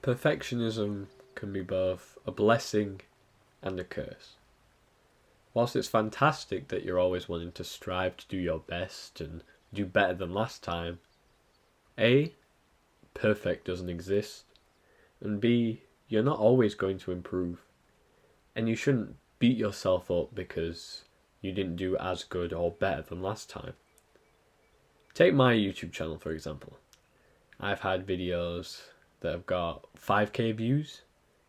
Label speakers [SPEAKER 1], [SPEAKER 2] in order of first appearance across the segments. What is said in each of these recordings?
[SPEAKER 1] Perfectionism can be both a blessing and a curse. Whilst it's fantastic that you're always wanting to strive to do your best and do better than last time, A, perfect doesn't exist, and B, you're not always going to improve. And you shouldn't beat yourself up because you didn't do as good or better than last time. Take my YouTube channel for example. I've had videos that have got 5k views,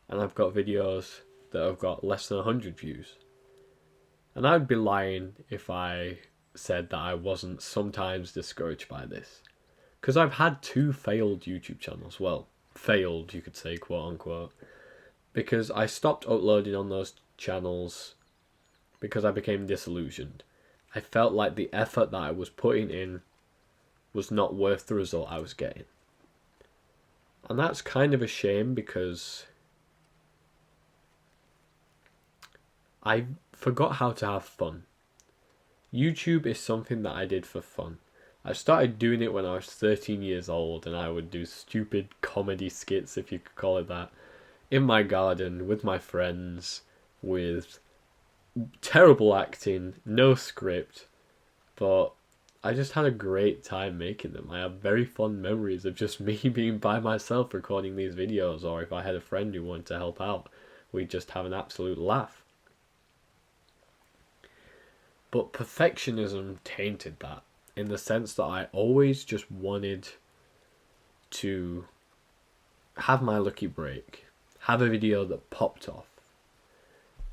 [SPEAKER 1] and I've got videos that have got less than 100 views. And I'd be lying if I said that I wasn't sometimes discouraged by this. Because I've had 2 failed YouTube channels. Well, failed, you could say, quote unquote. Because I stopped uploading on those channels because I became disillusioned. I felt like the effort that I was putting in was not worth the result I was getting. And that's kind of a shame because I forgot how to have fun. YouTube is something that I did for fun. I started doing it when I was 13 years old, and I would do stupid comedy skits, if you could call it that, in my garden with my friends, with terrible acting, no script, but I just had a great time making them. I have very fond memories of just me being by myself recording these videos, or if I had a friend who wanted to help out, we'd just have an absolute laugh. But perfectionism tainted that, in the sense that I always just wanted to have my lucky break, have a video that popped off.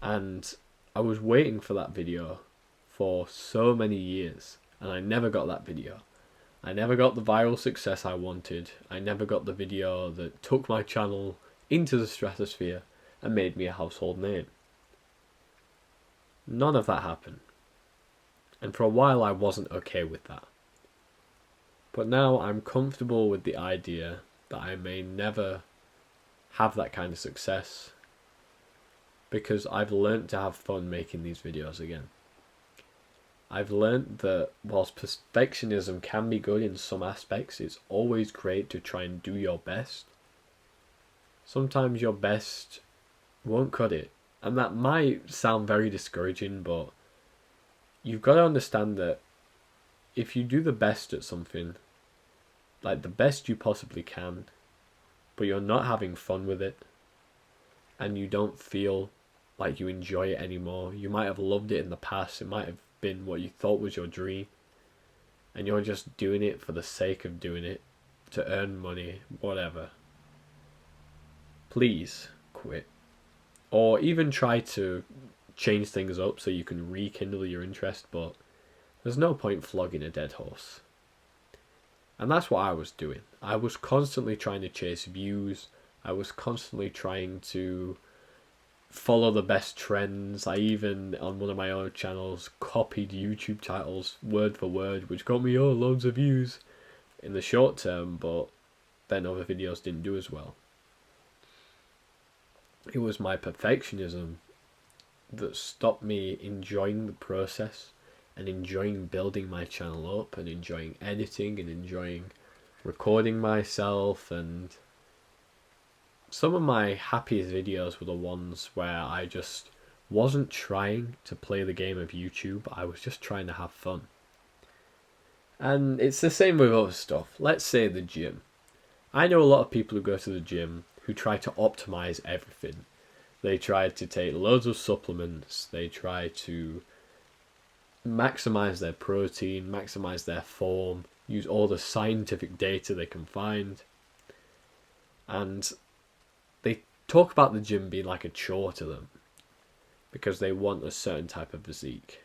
[SPEAKER 1] And I was waiting for that video for so many years, and I never got that video. I never got the viral success I wanted. I never got the video that took my channel into the stratosphere and made me a household name. None of that happened. And for a while I wasn't okay with that. But now I'm comfortable with the idea that I may never have that kind of success, because I've learnt to have fun making these videos again. I've learnt that whilst perfectionism can be good in some aspects, it's always great to try and do your best. Sometimes your best won't cut it. And that might sound very discouraging, but you've got to understand that if you do the best at something, like the best you possibly can, but you're not having fun with it, and you don't feel like you enjoy it anymore, you might have loved it in the past, it might have been what you thought was your dream, and you're just doing it for the sake of doing it, to earn money, whatever, please quit. Or even try to change things up so you can rekindle your interest, but there's no point flogging a dead horse. And that's what I was doing. I was constantly trying to chase views. I was constantly trying to follow the best trends. I even, on one of my own channels, copied YouTube titles word for word, which got me loads of views in the short term, but then other videos didn't do as well. It was my perfectionism that stopped me enjoying the process and enjoying building my channel up and enjoying editing and enjoying recording myself. And some of my happiest videos were the ones where I just wasn't trying to play the game of YouTube, I was just trying to have fun. And it's the same with other stuff. Let's say the gym. I know a lot of people who go to the gym who try to optimize everything. They try to take loads of supplements, they try to maximize their protein, maximize their form, use all the scientific data they can find. And they talk about the gym being like a chore to them because they want a certain type of physique.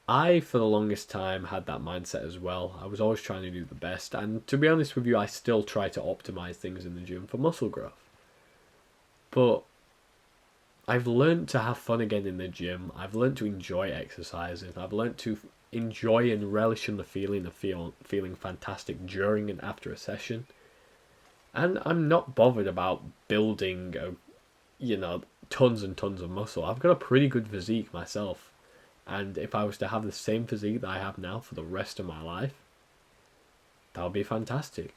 [SPEAKER 1] I, for the longest time, had that mindset as well. I was always trying to do the best, and to be honest with you, I still try to optimize things in the gym for muscle growth. But I've learned to have fun again in the gym. I've learned to enjoy exercising. I've learned to enjoy and relish in the feeling of feeling fantastic during and after a session. And I'm not bothered about building, tons and tons of muscle. I've got a pretty good physique myself. And if I was to have the same physique that I have now for the rest of my life, that would be fantastic.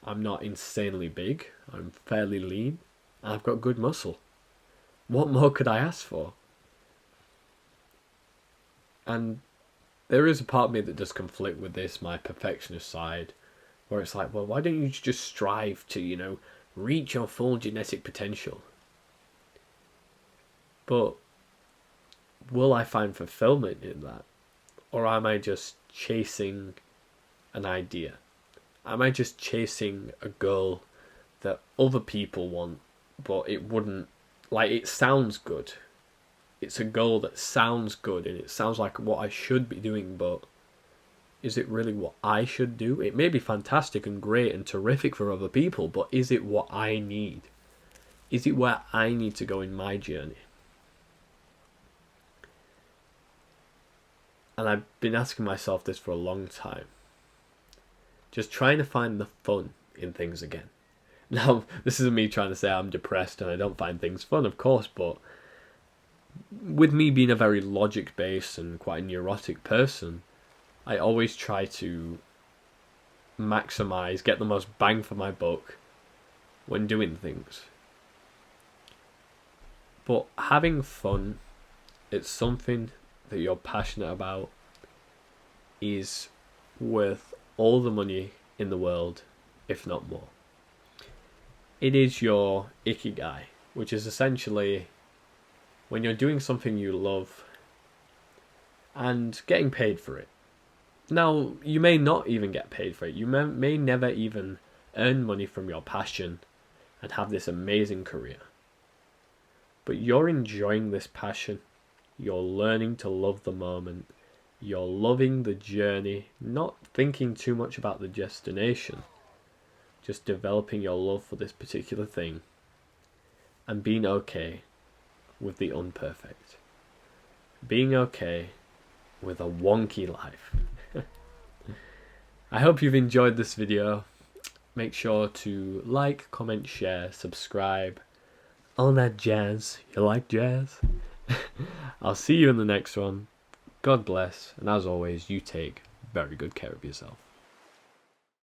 [SPEAKER 1] I'm not insanely big. I'm fairly lean. And I've got good muscle. What more could I ask for? And there is a part of me that does conflict with this, my perfectionist side, where it's like, well, why don't you just strive to, reach your full genetic potential? But will I find fulfillment in that? Or am I just chasing an idea? Am I just chasing a goal that other people want, but it wouldn't, like, it sounds good. It's a goal that sounds good and it sounds like what I should be doing, but is it really what I should do? It may be fantastic and great and terrific for other people, but is it what I need? Is it where I need to go in my journey? And I've been asking myself this for a long time. Just trying to find the fun in things again. Now, this isn't me trying to say I'm depressed and I don't find things fun, of course, but with me being a very logic-based and quite a neurotic person, I always try to maximize, get the most bang for my buck when doing things. But having fun, it's something that you're passionate about, is worth all the money in the world, if not more. It is your ikigai, which is essentially when you're doing something you love and getting paid for it. Now, you may not even get paid for it. You may never even earn money from your passion and have this amazing career. But you're enjoying this passion. You're learning to love the moment. You're loving the journey, not thinking too much about the destination. Just developing your love for this particular thing and being okay with the imperfect. Being okay with a wonky life. I hope you've enjoyed this video. Make sure to like, comment, share, subscribe. All that jazz. You like jazz? I'll see you in the next one. God bless, and as always, you take very good care of yourself.